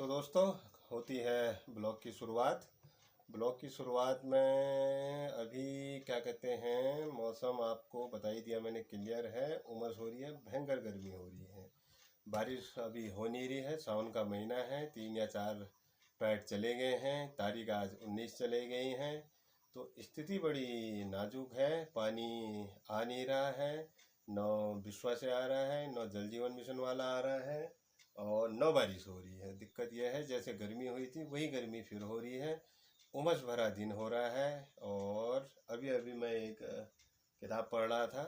तो दोस्तों, होती है ब्लॉग की शुरुआत। ब्लॉग की शुरुआत में अभी क्या कहते हैं, मौसम आपको बता ही दिया मैंने, क्लियर है। उमस हो रही है, भयंकर गर्मी हो रही है। बारिश अभी हो नहीं रही है। सावन का महीना है, 3 या 4 पैट चले गए हैं, तारीख आज 19 चले गई हैं। तो स्थिति बड़ी नाजुक है। पानी आ नहीं रहा है, न विश्वा से आ रहा है, न जल जीवन मिशन वाला आ रहा है, और न बारिश हो रही है। दिक्कत यह है, जैसे गर्मी हुई थी वही गर्मी फिर हो रही है। उमस भरा दिन हो रहा है। और अभी अभी मैं एक किताब पढ़ रहा था,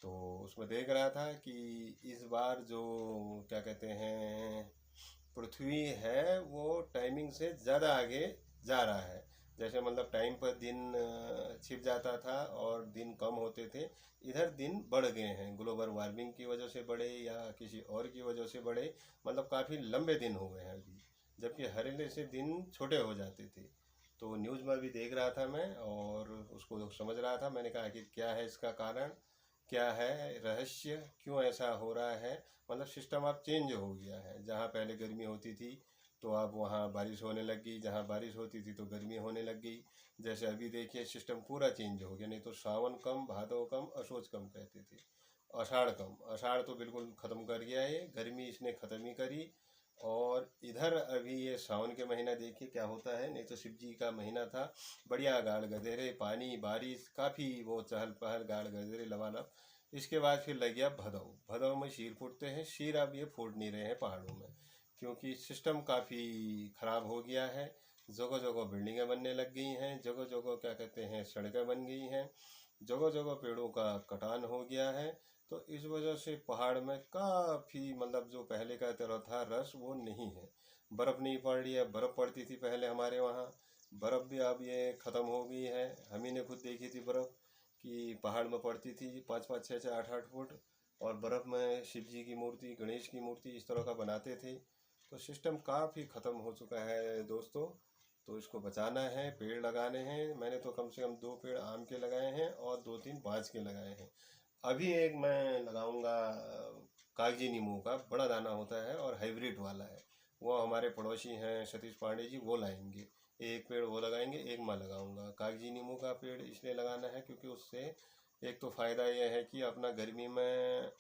तो उसमें देख रहा था कि इस बार जो क्या कहते हैं पृथ्वी है, वो टाइमिंग से ज़्यादा आगे जा रहा है। जैसे मतलब टाइम पर दिन छिप जाता था और दिन कम होते थे, इधर दिन बढ़ गए हैं। ग्लोबल वार्मिंग की वजह से बढ़े या किसी और की वजह से बढ़े, मतलब काफ़ी लंबे दिन हो गए हैं अभी, जबकि हरेले से दिन छोटे हो जाते थे। तो न्यूज़ में भी देख रहा था मैं और उसको समझ रहा था। मैंने कहा कि क्या है इसका कारण, क्या है रहस्य, क्यों ऐसा हो रहा है। मतलब सिस्टम अब चेंज हो गया है। जहाँ पहले गर्मी होती थी तो अब वहाँ बारिश होने लग गई, जहाँ बारिश होती थी तो गर्मी होने लग गई। जैसे अभी देखिए सिस्टम पूरा चेंज हो गया। नहीं तो सावन कम, भादव कम, असोज कम कहते थे, आषाढ़ कम। आषाढ़ तो बिल्कुल ख़त्म कर गया है, गर्मी इसने ख़त्म ही करी। और इधर अभी ये सावन के महीना देखिए क्या होता है। नहीं तो शिव जी का महीना था, बढ़िया गाड़ गधेरे, पानी, बारिश, काफ़ी वो चहल पहल, गाड़ गधेरे लबालब। इसके बाद फिर लग गया भदव। भदव में शीर फूटते हैं। शीर अब ये फूट नहीं रहे हैं पहाड़ों में, क्योंकि सिस्टम काफ़ी ख़राब हो गया है। जगह जगह बिल्डिंगें बनने लग गई हैं, जगह जगह क्या कहते हैं सड़कें बन गई हैं, जगह जगह पेड़ों का कटान हो गया है। तो इस वजह से पहाड़ में काफ़ी मतलब जो पहले का तरह था रस, वो नहीं है। बर्फ़ नहीं पड़ रही है। बर्फ़ पड़ती थी पहले हमारे वहाँ, बर्फ़ भी अब ये ख़त्म हो गई है। हम ही ने खुद देखी थी बर्फ़ कि पहाड़ में पड़ती थी 5-5, 6-6, 8-8 फुट। और बर्फ़ में शिव जी की मूर्ति, गणेश की मूर्ति इस तरह का बनाते थे। तो सिस्टम काफ़ी ख़त्म हो चुका है दोस्तों। तो इसको बचाना है, पेड़ लगाने हैं। मैंने तो कम से कम 2 पेड़ आम के लगाए हैं और 2-3 बाँस के लगाए हैं। अभी एक मैं लगाऊंगा कागजी नींबू का, बड़ा दाना होता है और हाइब्रिड वाला है। वो हमारे पड़ोसी हैं सतीश पांडे जी, वो लाएंगे। एक पेड़ वो लगाएंगे, एक मैं लगाऊंगा। कागजी नींबू का पेड़ इसलिए लगाना है क्योंकि उससे एक तो फ़ायदा यह है कि अपना गर्मी में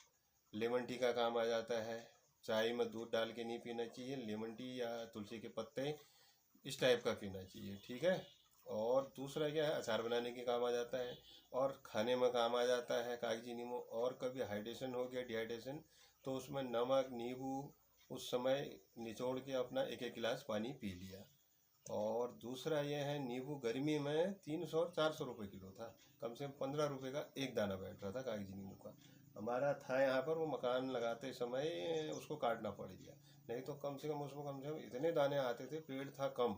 लेमन टी का काम आ जाता है। चाय में दूध डाल के नहीं पीना चाहिए, लेमन टी या तुलसी के पत्ते इस टाइप का पीना चाहिए, ठीक है। और दूसरा क्या है, अचार बनाने के काम आ जाता है और खाने में काम आ जाता है कागजी नींबू। और कभी हाइड्रेशन हो गया, डिहाइड्रेशन, तो उसमें नमक नींबू उस समय निचोड़ के अपना 1-1 गिलास पानी पी लिया। और दूसरा यह है, नींबू गर्मी में 300 और 400 रुपये किलो था। कम से कम 15 रुपये का एक दाना बैठ रहा था कागजी नींबू का। हमारा था यहाँ पर, वो मकान लगाते समय उसको काटना पड़ गया। नहीं तो कम से कम उसमें कम से कम इतने दाने आते थे। पेड़ था कम,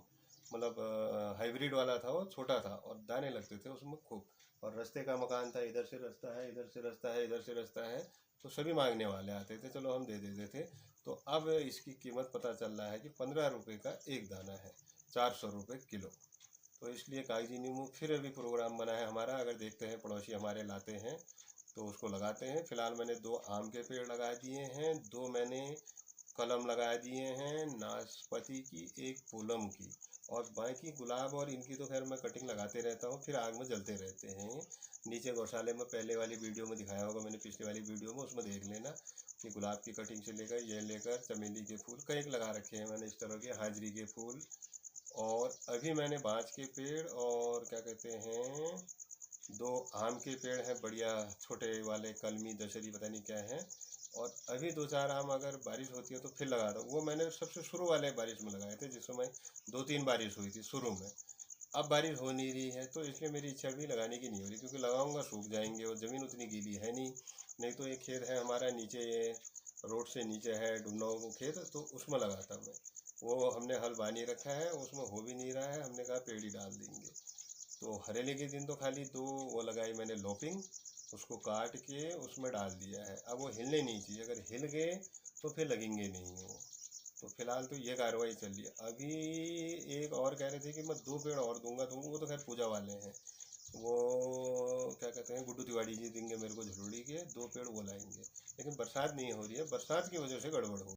मतलब हाइब्रिड वाला था, वो छोटा था और दाने लगते थे उसमें खूब। और रास्ते का मकान था, इधर से रास्ता है, इधर से रास्ता है, इधर से रास्ता है, तो सभी मांगने वाले आते थे, चलो हम दे देते थे। तो अब इसकी कीमत पता चल रहा है कि 15 रुपये का एक दाना है, 400 रुपये किलो। तो इसलिए कागजी नींबू फिर अभी प्रोग्राम बना है हमारा। अगर देखते हैं पड़ोसी हमारे लाते हैं तो उसको लगाते हैं। फिलहाल मैंने 2 आम के पेड़ लगा दिए हैं, 2 मैंने कलम लगा दिए हैं नाशपाती की, 1 पूनम की। और बाकी गुलाब और इनकी तो खैर मैं कटिंग लगाते रहता हूँ, फिर आग में जलते रहते हैं। नीचे गौशाले में पहले वाली वीडियो में दिखाया होगा मैंने, पिछली वाली वीडियो में, उसमें देख लेना कि गुलाब की कटिंग से लेकर ये लेकर चमेली के फूल कई लगा रखे हैं मैंने इस तरह के, हाजरी के फूल। और अभी मैंने बाँज के पेड़ और क्या कहते हैं 2 आम के पेड़ हैं बढ़िया छोटे वाले, कलमी दशहरी पता नहीं क्या है। और अभी 2-4 आम अगर बारिश होती है तो फिर लगाता हूँ। वो मैंने सबसे शुरू वाले बारिश में लगाए थे, जिस समय 2-3 बारिश हुई थी शुरू में। अब बारिश हो नहीं रही है तो इसलिए मेरी इच्छा भी लगाने की नहीं हो रही, क्योंकि लगाऊंगा सूख जाएंगे और ज़मीन उतनी गीली है नहीं। नहीं तो एक खेत है हमारा नीचे, ये रोड से नीचे है डुमनाव खेत, तो उसमें लगाता मैं। वो हमने हल बानी रखा है, उसमें हो भी नहीं रहा है। हमने कहा पेड़ ही डाल देंगे। तो हरेले के दिन तो खाली 2 वो लगाई मैंने लॉपिंग, उसको काट के उसमें डाल दिया है। अब वो हिलने नहीं चाहिए, अगर हिल गए तो फिर लगेंगे नहीं वो। तो फिलहाल तो ये कार्रवाई चल रही है। अभी एक और कह रहे थे कि मैं 2 पेड़ और दूंगा, तो वो तो खैर पूजा वाले हैं, वो क्या कहते हैं गुड्डू तिवारी जी देंगे मेरे को झुलड़ी के 2 पेड़, वो लाएंगे। लेकिन बरसात नहीं हो रही है, बरसात की वजह से गड़बड़ हो